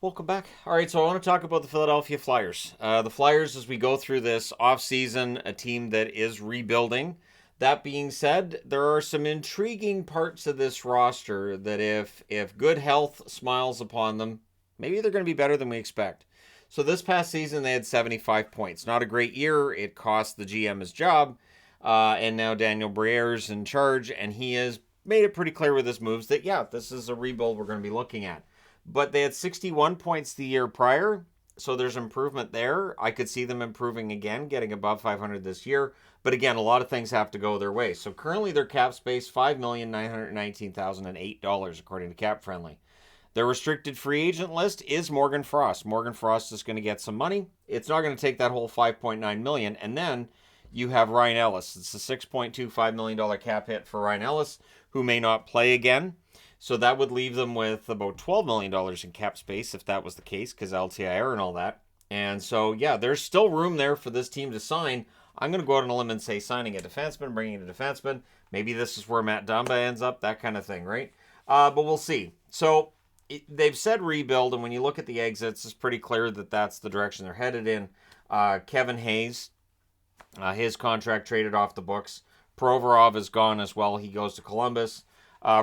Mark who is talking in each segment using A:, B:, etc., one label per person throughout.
A: Welcome back. All right, so I want to talk about the Philadelphia Flyers. The Flyers, as we go through this offseason, a team that is rebuilding. That being said, there are some intriguing parts of this roster that if good health smiles upon them, maybe they're going to be better than we expect. So this past season, they had 75 points. Not a great year. It cost the GM his job. And now Daniel Briere's in charge, and he has made it pretty clear with his moves that, yeah, this is a rebuild we're going to be looking at. But they had 61 points the year prior, so there's improvement there. I could see them improving again, getting above 500 this year. But again, a lot of things have to go their way. So currently their cap space, $5,919,008, according to Cap Friendly. Their restricted free agent list is Morgan Frost. Morgan Frost is going to get some money. It's not going to take that whole $5.9 million. And then you have Ryan Ellis. It's a $6.25 million cap hit for Ryan Ellis, who may not play again. So that would leave them with about $12 million in cap space if that was the case, because LTIR and all that. And so, yeah, there's still room there for this team to sign. I'm going to go out on a limb and say signing a defenseman, bringing in a defenseman. Maybe this is where Matt Dumba ends up, that kind of thing, right? But we'll see. So they've said rebuild, and when you look at the exits, it's pretty clear that that's the direction they're headed in. Kevin Hayes, his contract traded off the books. Provorov is gone as well. He goes to Columbus.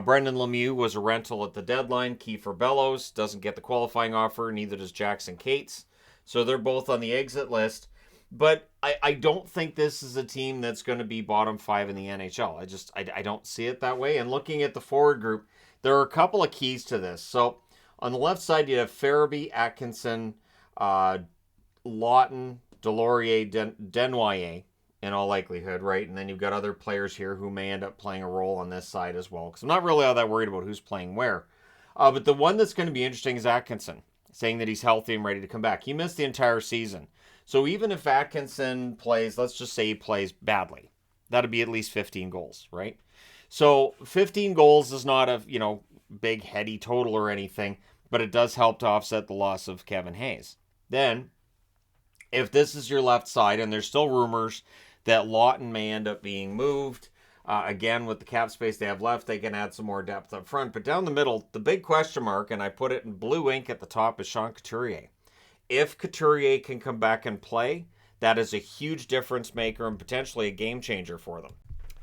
A: Brendan Lemieux was a rental at the deadline. Kiefer Bellows doesn't get the qualifying offer. Neither does Jackson Cates. So they're both on the exit list. But I don't think this is a team that's going to be bottom five in the NHL. I don't see it that way. And looking at the forward group, there are a couple of keys to this. So on the left side, you have Farabee, Atkinson, Lawton, Delorier, Denoyer, in all likelihood, right? And then you've got other players here who may end up playing a role on this side as well, because I'm not really all that worried about who's playing where. But the one that's going to be interesting is Atkinson, saying that he's healthy and ready to come back. He missed the entire season. So even if Atkinson plays, let's just say he plays badly, that'd be at least 15 goals, right? So 15 goals is not a, big heady total or anything, but it does help to offset the loss of Kevin Hayes. Then, if this is your left side, and there's still rumors that Lawton may end up being moved. Again, with the cap space they have left, they can add some more depth up front. But down the middle, the big question mark, and I put it in blue ink at the top, is Sean Couturier. If Couturier can come back and play, that is a huge difference maker and potentially a game changer for them.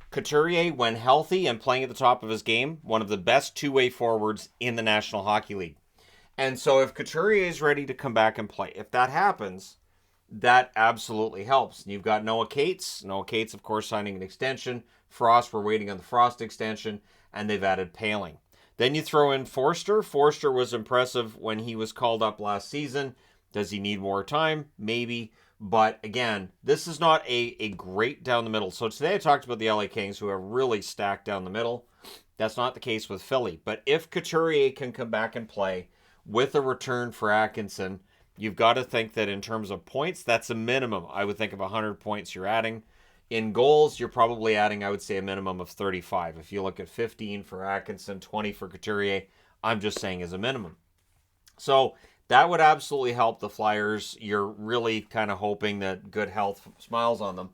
A: Couturier, when healthy and playing at the top of his game, one of the best two-way forwards in the National Hockey League. And so if Couturier is ready to come back and play, if that happens, that absolutely helps. And you've got Noah Cates. Noah Cates, of course, signing an extension. Frost, we're waiting on the Frost extension. And they've added Paling. Then you throw in Forster. Forster was impressive when he was called up last season. Does he need more time? Maybe. But again, this is not a great down the middle. So today I talked about the LA Kings, who are really stacked down the middle. That's not the case with Philly. But if Couturier can come back and play with a return for Atkinson, you've got to think that in terms of points, that's a minimum. I would think of 100 points you're adding. In goals, you're probably adding, I would say, a minimum of 35. If you look at 15 for Atkinson, 20 for Couturier, I'm just saying as a minimum. So that would absolutely help the Flyers. You're really kind of hoping that good health smiles on them.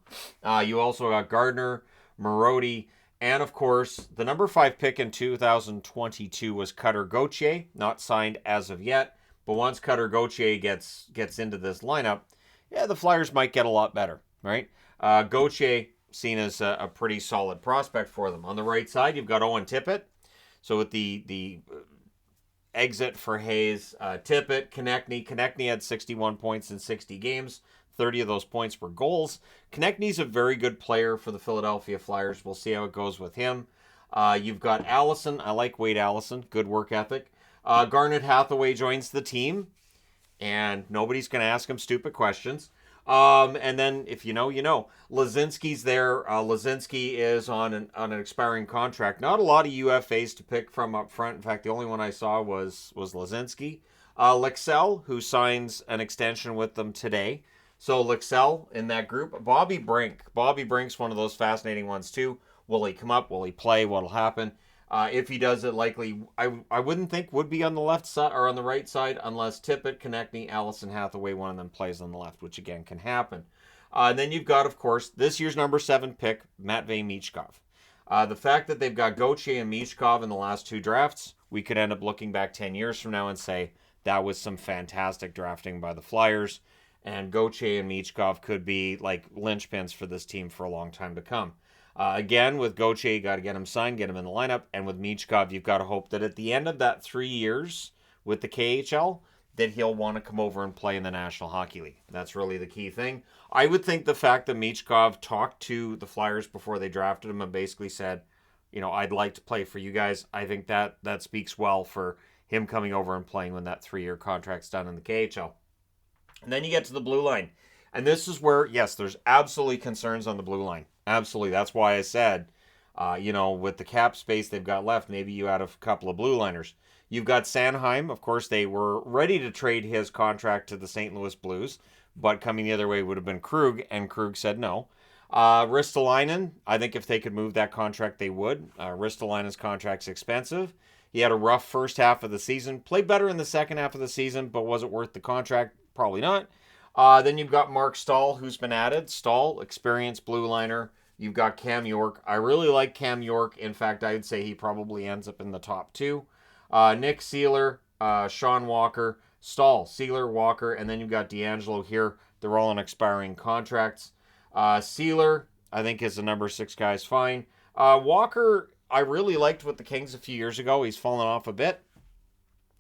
A: You also got Gardner, Marody, and of course, the number 5 pick in 2022 was Cutter Gauthier, not signed as of yet. But once Cutter Gauthier gets into this lineup, yeah, the Flyers might get a lot better, right? Gauthier seen as a pretty solid prospect for them. On the right side, you've got Owen Tippett. So with the exit for Hayes, Tippett, Konechny. Konechny had 61 points in 60 games. 30 of those points were goals. Konechny's a very good player for the Philadelphia Flyers. We'll see how it goes with him. You've got Allison. I like Wade Allison. Good work ethic. Garnet Hathaway joins the team, and nobody's going to ask him stupid questions. And then, if you know, you know. Lazinski's there. Lazinski is on an expiring contract. Not a lot of UFAs to pick from up front. In fact, the only one I saw was Lazinski. Lexell, who signs an extension with them today. So Lexell in that group. Bobby Brink. Bobby Brink's one of those fascinating ones too. Will he come up? Will he play? What'll happen? If he does it, likely I wouldn't think would be on the left side or on the right side unless Tippett, Konechny, Allison Hathaway, one of them plays on the left, which again can happen. And then you've got, of course, this year's number 7 pick, Matvei Michkov. The fact that they've got Gauthier and Michkov in the last 2 drafts, we could end up looking back 10 years from now and say that was some fantastic drafting by the Flyers. And Gauthier and Michkov could be like linchpins for this team for a long time to come. Again, with Gauthier, you got to get him signed, get him in the lineup. And with Michkov, you've got to hope that at the end of that 3 years with the KHL, that he'll want to come over and play in the National Hockey League. That's really the key thing. I would think the fact that Michkov talked to the Flyers before they drafted him and basically said, I'd like to play for you guys. I think that speaks well for him coming over and playing when that 3-year contract's done in the KHL. And then you get to the blue line. And this is where, yes, there's absolutely concerns on the blue line. Absolutely. That's why I said, with the cap space they've got left, maybe you add a couple of blue liners. You've got Sanheim. Of course, they were ready to trade his contract to the St. Louis Blues, but coming the other way would have been Krug, and Krug said no. Ristolainen, I think if they could move that contract, they would. Ristolainen's contract's expensive. He had a rough first half of the season. Played better in the second half of the season, but was it worth the contract? Probably not. Then you've got Mark Stahl, who's been added. Stahl, experienced blue liner. You've got Cam York. I really like Cam York. In fact, I would say he probably ends up in the top 2. Nick Seeler, Sean Walker, Stahl, Seeler, Walker, and then you've got D'Angelo here. They're all on expiring contracts. Seeler, I think, is the number 6 guy, is fine. Walker, I really liked with the Kings a few years ago. He's fallen off a bit.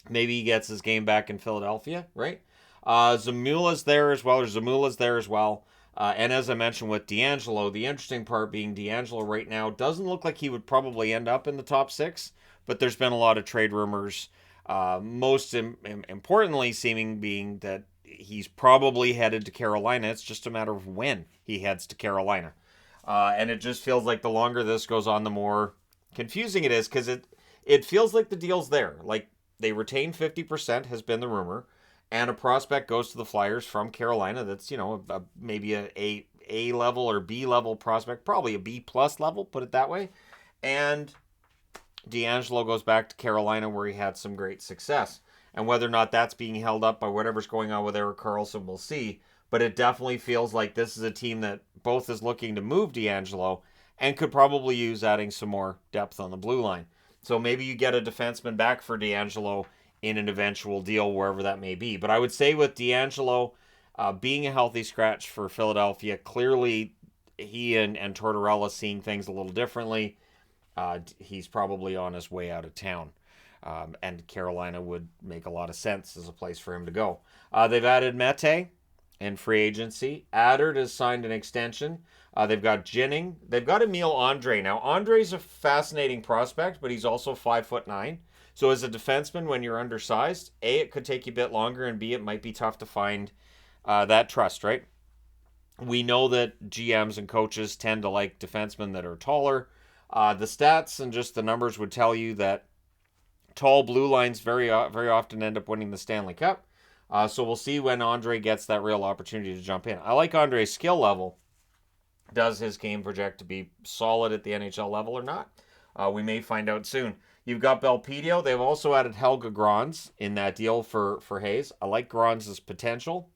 A: Maybe he gets his game back in Philadelphia, right? Zamula's there as well. And as I mentioned with D'Angelo, the interesting part being D'Angelo right now doesn't look like he would probably end up in the top 6, but there's been a lot of trade rumors, most importantly seeming being that he's probably headed to Carolina. It's just a matter of when he heads to Carolina. And it just feels like the longer this goes on, the more confusing it is, because it feels like the deal's there. Like, they retain 50% has been the rumor, and a prospect goes to the Flyers from Carolina that's, maybe a A level or B level prospect, probably a B plus level, put it that way. And D'Angelo goes back to Carolina where he had some great success. And whether or not that's being held up by whatever's going on with Erik Karlsson, we'll see. But it definitely feels like this is a team that both is looking to move D'Angelo and could probably use adding some more depth on the blue line. So maybe you get a defenseman back for D'Angelo in an eventual deal, wherever that may be. But I would say with D'Angelo being a healthy scratch for Philadelphia, clearly he and Tortorella seeing things a little differently. He's probably on his way out of town. And Carolina would make a lot of sense as a place for him to go. They've added Mete in free agency. Adder has signed an extension. They've got Ginning. They've got Emil Andre. Now, Andre's a fascinating prospect, but he's also 5'9". So as a defenseman, when you're undersized, A, it could take you a bit longer, and B, it might be tough to find that trust, right? We know that GMs and coaches tend to like defensemen that are taller. The stats and just the numbers would tell you that tall blue lines very often end up winning the Stanley Cup. So we'll see when Andre gets that real opportunity to jump in. I like Andre's skill level. Does his game project to be solid at the NHL level or not? We may find out soon. You've got Belpedio. They've also added Helge Grans in that deal for Hayes. I like Grans' potential.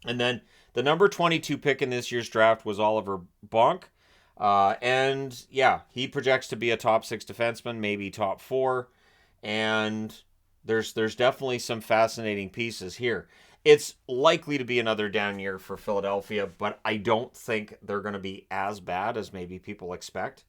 A: And then the number 22 pick in this year's draft was Oliver Bonk. And yeah, he projects to be a top 6 defenseman, maybe top 4. And there's definitely some fascinating pieces here. It's likely to be another down year for Philadelphia, but I don't think they're going to be as bad as maybe people expect.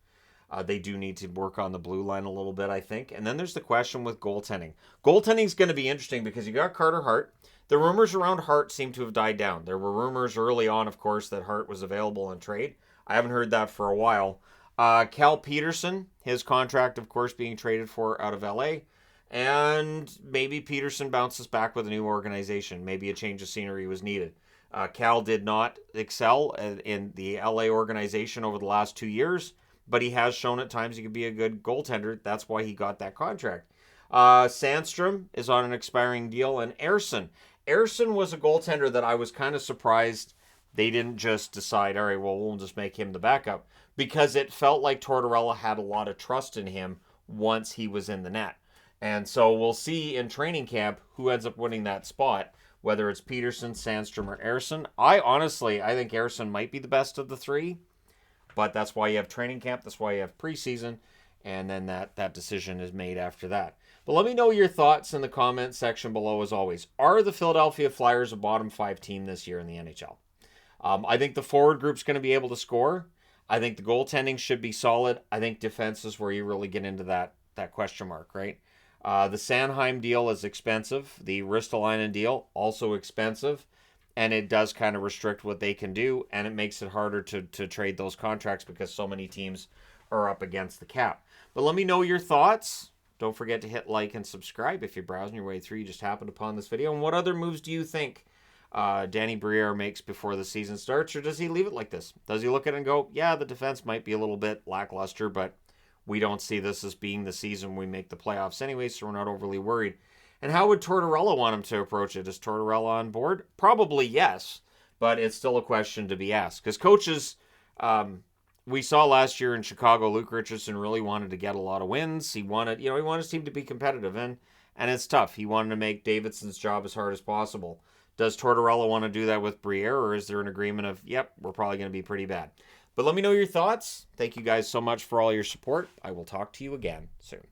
A: They do need to work on the blue line a little bit, I think. And then there's the question with goaltending. Goaltending is going to be interesting because you got Carter Hart. The rumors around Hart seem to have died down. There were rumors early on, of course, that Hart was available in trade. I haven't heard that for a while. Cal Peterson, his contract, of course, being traded for out of LA. And maybe Peterson bounces back with a new organization. Maybe a change of scenery was needed. Cal did not excel in the LA organization over the last 2 years, but he has shown at times he could be a good goaltender. That's why he got that contract. Sandstrom is on an expiring deal, and Ersson was a goaltender that I was kind of surprised they didn't just decide, all right, well, we'll just make him the backup, because it felt like Tortorella had a lot of trust in him once he was in the net. And so we'll see in training camp who ends up winning that spot, whether it's Peterson, Sandstrom, or Ersson. I think Ersson might be the best of the 3, but that's why you have training camp. That's why you have preseason, and then that decision is made after that. But let me know your thoughts in the comment section below as always. Are the Philadelphia Flyers a bottom 5 team this year in the NHL? I think the forward group's going to be able to score. I think the goaltending should be solid. I think defense is where you really get into that question mark, right? The Sanheim deal is expensive. The Ristolainen deal, also expensive. And it does kind of restrict what they can do, and it makes it harder to trade those contracts because so many teams are up against the cap. But let me know your thoughts. Don't forget to hit like and subscribe if you're browsing your way through. You just happened upon this video. And what other moves do you think Danny Briere makes before the season starts, or does he leave it like this? Does he look at it and go, yeah, the defense might be a little bit lackluster, but we don't see this as being the season we make the playoffs anyway, so we're not overly worried. And how would Tortorella want him to approach it? Is Tortorella on board? Probably yes, but it's still a question to be asked. Because coaches, we saw last year in Chicago, Luke Richardson really wanted to get a lot of wins. He wanted his team to be competitive, and it's tough. He wanted to make Davidson's job as hard as possible. Does Tortorella want to do that with Briere, or is there an agreement of, yep, we're probably going to be pretty bad? But let me know your thoughts. Thank you guys so much for all your support. I will talk to you again soon.